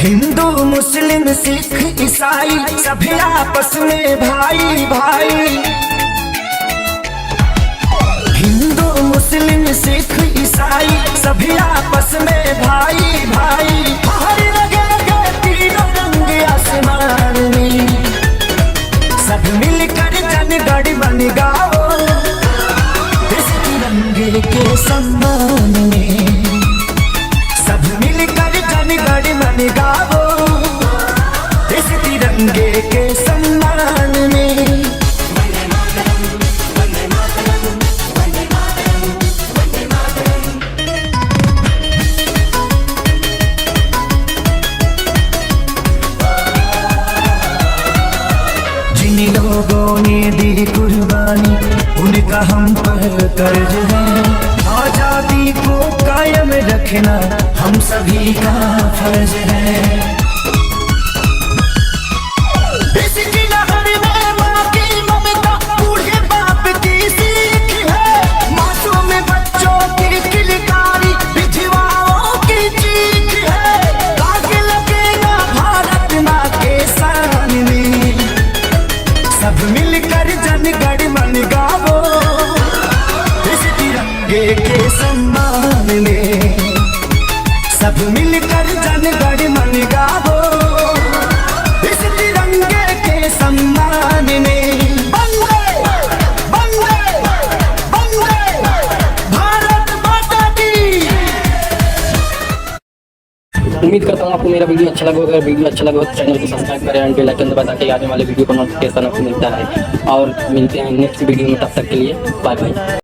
हिंदू मुस्लिम सिख ईसाई सभी आपस में भाई भाई। हिंदू मुस्लिम सिख ईसाई सभी आपस में भाई भाई। हर लगे तीनों रंग आसमान में, सब मिलकर जनगण मन गाओ इस तिरंगे के सम्मान में। सब मिलकर जनगण मन गाओ इस तिरंगे के सम्मान में। जिन लोगों ने दी कुर्बानी उनका हम पर कर्ज है। आजादी को कायम रखना हम सभी का फर्ज है। इसकी लहर में माँ की ममता बूढ़े बाप की सीख है। मासूम बच्चों की किलकारी विधवाओं की चीख है। दाग लगेगा भारत माँ के सामने, सब मिलकर जनगण मन गाओ इस तिरंगे के सम्मान में। सब मिलकर जनगण मन गाओ इस तिरंगे के सम्मान में। वंदे वंदे वंदे भारत माता की। उम्मीद करता हूँ आपको मेरा वीडियो अच्छा लगा। अगर वीडियो अच्छा लगा तो चैनल को सब्सक्राइब करें एंड बेल आइकन दबा ताकि आने वाले वीडियो को नोटिफिकेशन आपको मिलता है। और मिलते हैं नेक्स्ट वीडियो में, तब तक के लिए बाय बाय।